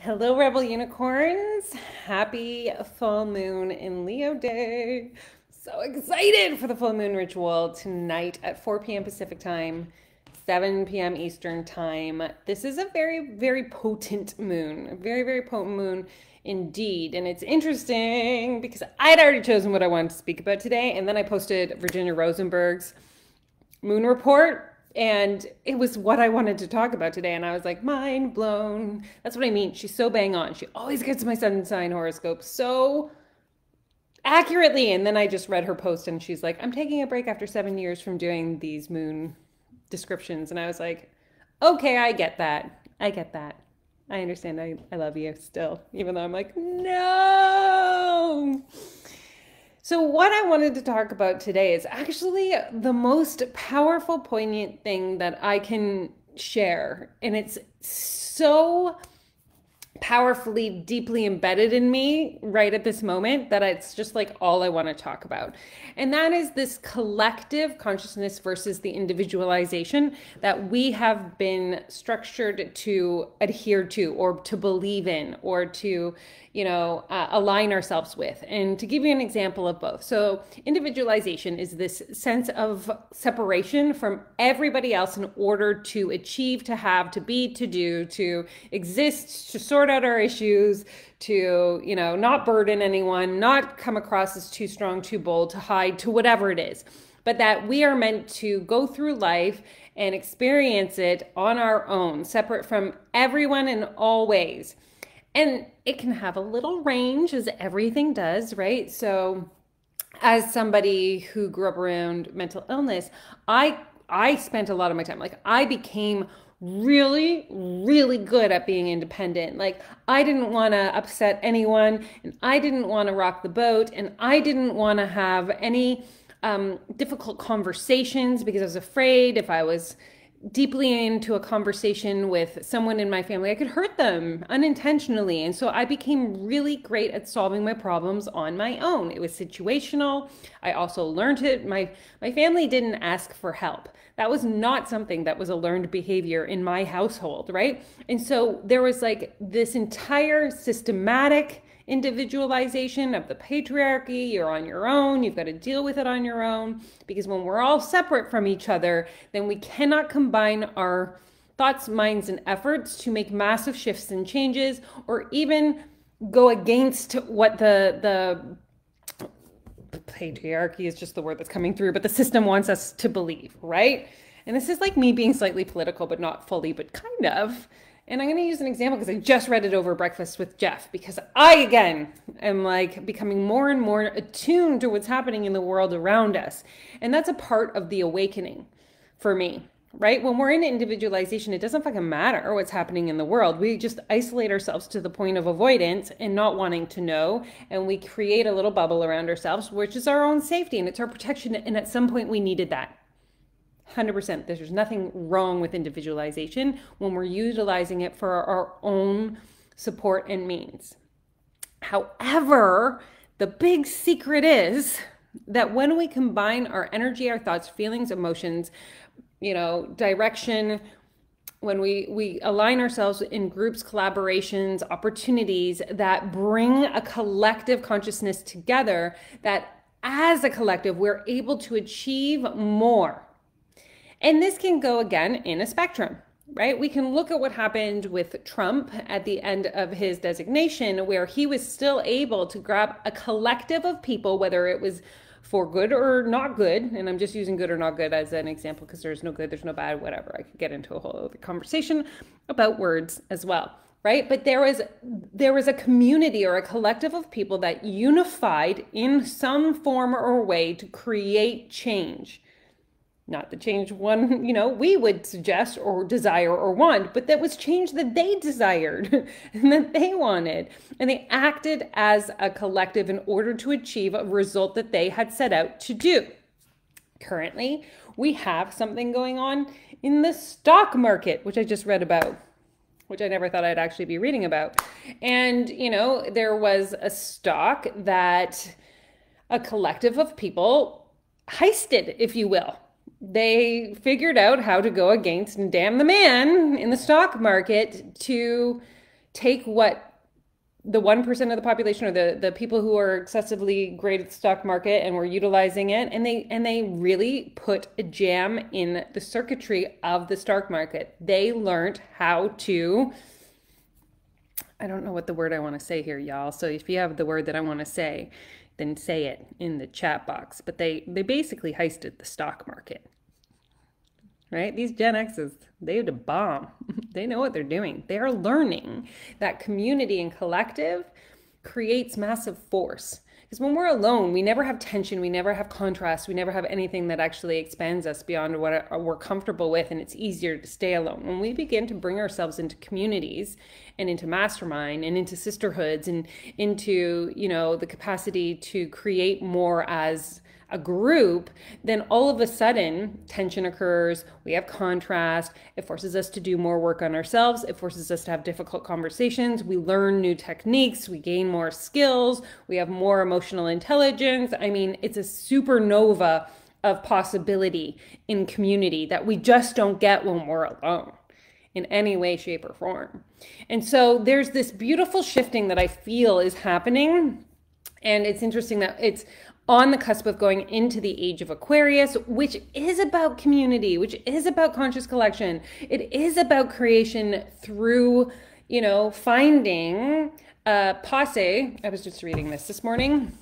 Hello, Rebel Unicorns. Happy full moon in Leo day. So excited for the full moon ritual tonight at 4 p.m. Pacific time, 7 p.m. Eastern time. This is a very, very potent moon, a very, very potent moon indeed. And it's interesting because I'd already chosen what I wanted to speak about today. And then I posted Virginia Rosenberg's moon report, and it was what I wanted to talk about today. And I was like, mind blown. That's what I mean. She's so bang on. She always gets my sun sign horoscope so accurately. And then I just read her post and she's like, I'm taking a break after 7 years from doing these moon descriptions. And I was like, okay, I get that. I get that. I understand. I love you still, even though I'm like, no. So what I wanted to talk about today is actually the most powerful, poignant thing that I can share. And it's so powerfully, deeply embedded in me right at this moment that it's just like all I want to talk about. And that is this collective consciousness versus the individualization that we have been structured to adhere to or to believe in or to, align ourselves with. And to give you an example of both. So individualization is this sense of separation from everybody else in order to achieve, to have, to be, to do, to exist, to sort out our issues, to, not burden anyone, not come across as too strong, too bold, to hide, to whatever it is. But that we are meant to go through life and experience it on our own, separate from everyone in all ways. And it can have a little range, as everything does, right? So as somebody who grew up around mental illness, I spent a lot of my time, I became really, really good at being independent. I didn't want to upset anyone, and I didn't want to rock the boat, and I didn't want to have any difficult conversations because I was afraid if I was deeply into a conversation with someone in my family, I could hurt them unintentionally. And so I became really great at solving my problems on my own. It was situational. I also learned it. My family didn't ask for help. That was not something that was a learned behavior in my household, right? And so there was this entire systematic individualization of the patriarchy. You're on your own. You've got to deal with it on your own, because when we're all separate from each other, then we cannot combine our thoughts, minds, and efforts to make massive shifts and changes, or even go against what the patriarchy is just the word that's coming through, but the system wants us to believe, right? And this is like me being slightly political, but not fully, but kind of. And I'm going to use an example because I just read it over breakfast with Jeff, because I, again, am becoming more and more attuned to what's happening in the world around us. And that's a part of the awakening for me, right? When we're in individualization, it doesn't fucking matter what's happening in the world. We just isolate ourselves to the point of avoidance and not wanting to know. And we create a little bubble around ourselves, which is our own safety and it's our protection. And at some point we needed that. 100%. There's nothing wrong with individualization when we're utilizing it for our own support and means. However, the big secret is that when we combine our energy, our thoughts, feelings, emotions, direction, when we align ourselves in groups, collaborations, opportunities that bring a collective consciousness together, that as a collective, we're able to achieve more. And this can go, again, in a spectrum, right? We can look at what happened with Trump at the end of his designation, where he was still able to grab a collective of people, whether it was for good or not good. And I'm just using good or not good as an example because there's no good, there's no bad, whatever. I could get into a whole other conversation about words as well, right? But there was a community or a collective of people that unified in some form or way to create change. Not the change one, we would suggest or desire or want, but that was change that they desired and that they wanted. And they acted as a collective in order to achieve a result that they had set out to do. Currently, we have something going on in the stock market, which I just read about, which I never thought I'd actually be reading about. And, there was a stock that a collective of people heisted, if you will. They figured out how to go against and damn the man in the stock market to take what the 1% of the population, or the people who are excessively great at the stock market and were utilizing it, and they really put a jam in the circuitry of the stock market. They learned how to, I don't know what the word I want to say here, y'all. So if you have the word that I want to say, then say it in the chat box. But they basically heisted the stock market. Right? These Gen Xs, they had a bomb. They know what they're doing. They are learning that community and collective creates massive force. Because when we're alone, we never have tension, we never have contrast, we never have anything that actually expands us beyond what we're comfortable with, and it's easier to stay alone. When we begin to bring ourselves into communities and into mastermind and into sisterhoods and into, you know, the capacity to create more as a group, then all of a sudden tension occurs, we have contrast, it forces us to do more work on ourselves, it forces us to have difficult conversations, we learn new techniques, we gain more skills, we have more emotional intelligence. I mean, it's a supernova of possibility in community that we just don't get when we're alone in any way, shape, or form. And so there's this beautiful shifting that I feel is happening, and it's interesting that it's on the cusp of going into the age of Aquarius, which is about community, which is about conscious collection. It is about creation through, you know, finding posse. I was just reading this morning,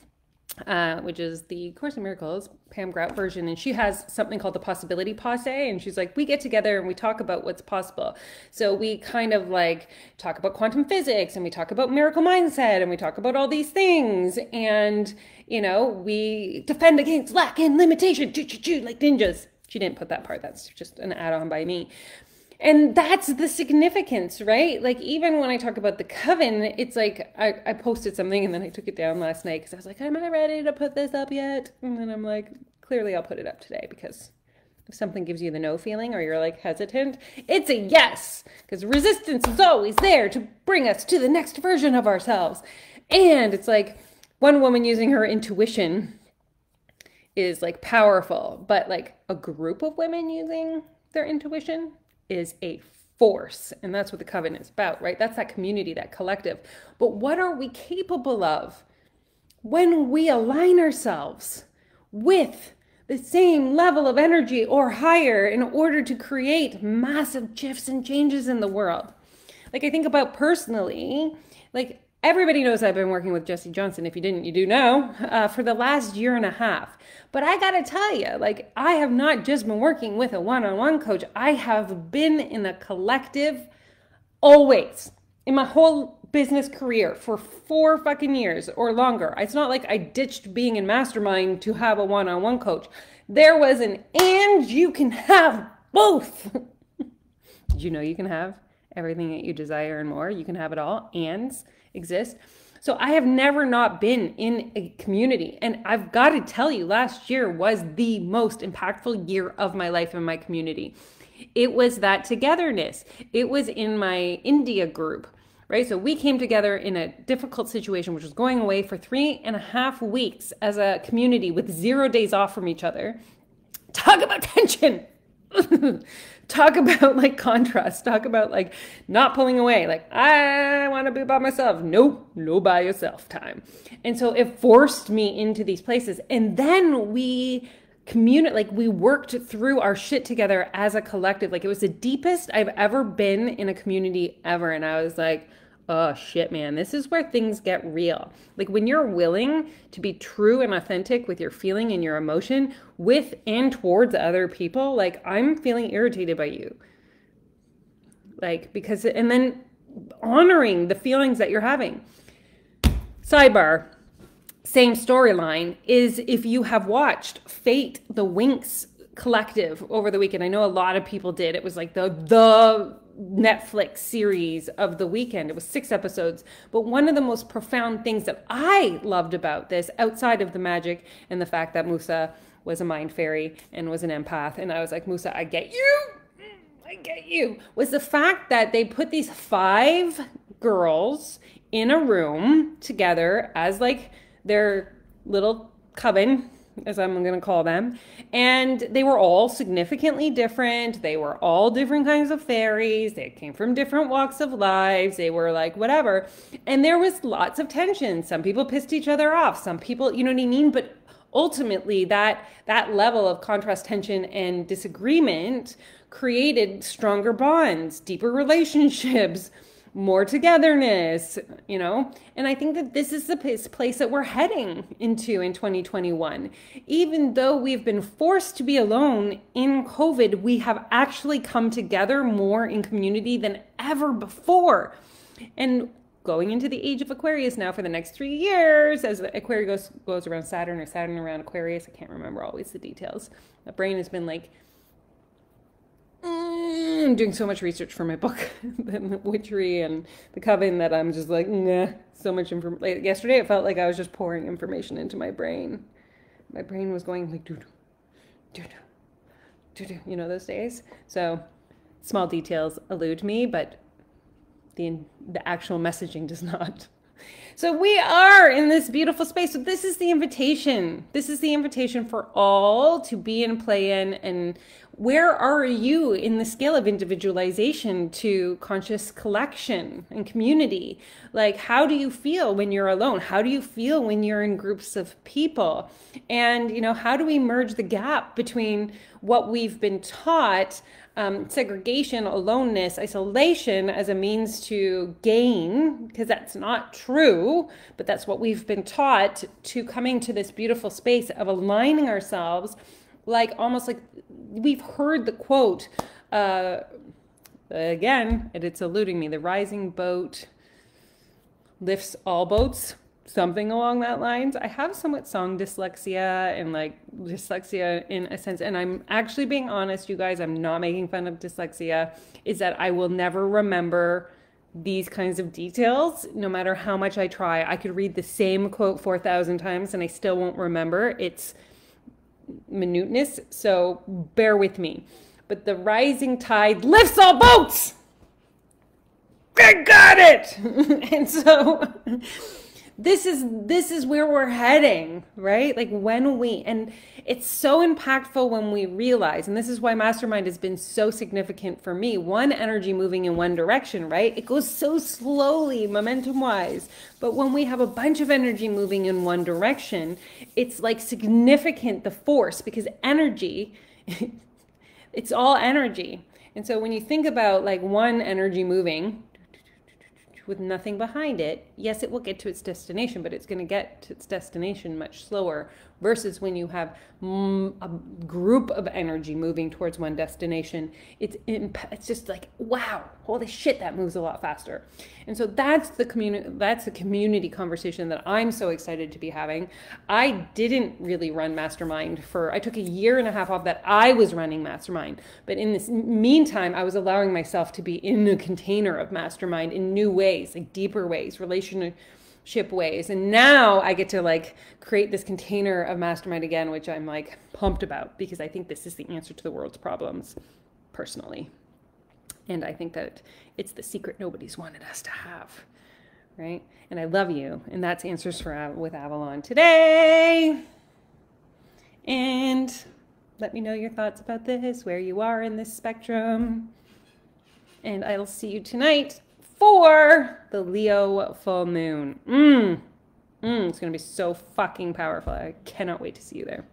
which is the Course in Miracles, Pam Grout version, and she has something called the Possibility Posse, and she's like, we get together and we talk about what's possible. So we kind of like talk about quantum physics, and we talk about miracle mindset, and we talk about all these things, and you know, we defend against lack and limitation, like ninjas. She didn't put that part, that's just an add-on by me. And that's the significance, right? Like, even when I talk about the coven, it's like, I posted something and then I took it down last night because I was like, am I ready to put this up yet? And then I'm like, clearly I'll put it up today, because if something gives you the no feeling or you're like hesitant, it's a yes, because resistance is always there to bring us to the next version of ourselves. And it's like, one woman using her intuition is like powerful, but like a group of women using their intuition is a force. And that's what the coven is about, right? That's that community, that collective. But what are we capable of when we align ourselves with the same level of energy or higher in order to create massive shifts and changes in the world? Like, I think about personally, like, everybody knows I've been working with Jesse Johnson. If you didn't, you do know, for the last year and a half. But I gotta tell you, like, I have not just been working with a one-on-one coach. I have been in a collective always in my whole business career for 4 fucking years or longer. It's not like I ditched being in mastermind to have a one-on-one coach. There was an and you can have both. Did you know you can have everything that you desire and more? You can have it all. Ands exist. So I have never not been in a community. And I've got to tell you, last year was the most impactful year of my life in my community. It was that togetherness. It was in my India group, right? So we came together in a difficult situation, which was going away for 3.5 weeks as a community with 0 days off from each other. Talk about tension. Talk about like contrast, talk about like not pulling away, like I want to be by myself. Nope, no by yourself time. And so it forced me into these places. And then we like we worked through our shit together as a collective. Like, it was the deepest I've ever been in a community ever. And I was like, oh shit, man, this is where things get real. Like, when you're willing to be true and authentic with your feeling and your emotion with and towards other people, like, I'm feeling irritated by you. Like, because, and then honoring the feelings that you're having. Sidebar, same storyline, is if you have watched Fate the Winx collective over the weekend. I know a lot of people did. It was like the Netflix series of the weekend. It was 6 episodes. But one of the most profound things that I loved about this, outside of the magic and the fact that Musa was a mind fairy and was an empath, and I was like, Musa, I get you, was the fact that they put these 5 girls in a room together as like their little coven, as I'm going to call them. And they were all significantly different. They were all different kinds of fairies. They came from different walks of lives. They were like, whatever. And there was lots of tension. Some people pissed each other off. Some people, you know what I mean? But ultimately, that level of contrast, tension, and disagreement created stronger bonds, deeper relationships, more togetherness, you know? And I think that this is the place that we're heading into in 2021. Even though we've been forced to be alone in COVID, we have actually come together more in community than ever before. And going into the age of Aquarius now for the next 3 years, as Aquarius goes around Saturn or Saturn around Aquarius, I can't remember always the details. My brain has been like, I'm doing so much research for my book, the witchery and the coven, that I'm just like, nah, so much information. Like yesterday, it felt like I was just pouring information into my brain. My brain was going like, doo-doo, doo-doo, doo-doo, you know, those days. So small details elude me, but the actual messaging does not. So we are in this beautiful space. So this is the invitation. This is the invitation for all to be and play in. And where are you in the scale of individualization to conscious collection and community? Like, how do you feel when you're alone? How do you feel when you're in groups of people? And, you know, how do we merge the gap between what we've been taught, segregation, aloneness, isolation as a means to gain, because that's not true, but that's what we've been taught, to coming to this beautiful space of aligning ourselves, like almost like we've heard the quote, again, and it's eluding me, the rising boat lifts all boats. Something along that lines. I have somewhat song dyslexia and like dyslexia in a sense, and I'm actually being honest, you guys, I'm not making fun of dyslexia, is that I will never remember these kinds of details, no matter how much I try. I could read the same quote 4,000 times and I still won't remember its minuteness, so bear with me. But the rising tide lifts all boats! I got it! And so this is where we're heading, right? Like when we, and it's so impactful when we realize, and this is why Mastermind has been so significant for me, one energy moving in one direction, right? It goes so slowly, momentum wise. But when we have a bunch of energy moving in one direction, it's like significant, the force, because energy, it's all energy. And so when you think about like one energy moving with nothing behind it, yes, it will get to its destination, but it's going to get to its destination much slower versus when you have a group of energy moving towards one destination. It's just like, wow, holy shit, that moves a lot faster. And so that's the community conversation that I'm so excited to be having. I didn't really run Mastermind I took 1.5 years off that I was running Mastermind. But in this meantime, I was allowing myself to be in a container of Mastermind in new ways, like deeper ways, relationship ways. And now I get to like create this container of Mastermind again, which I'm like pumped about, because I think this is the answer to the world's problems personally. And I think that it's the secret nobody's wanted us to have, right? And I love you. And that's Answers with Avalon today. And let me know your thoughts about this, where you are in this spectrum. And I'll see you tonight for the Leo full moon. It's going to be so fucking powerful. I cannot wait to see you there.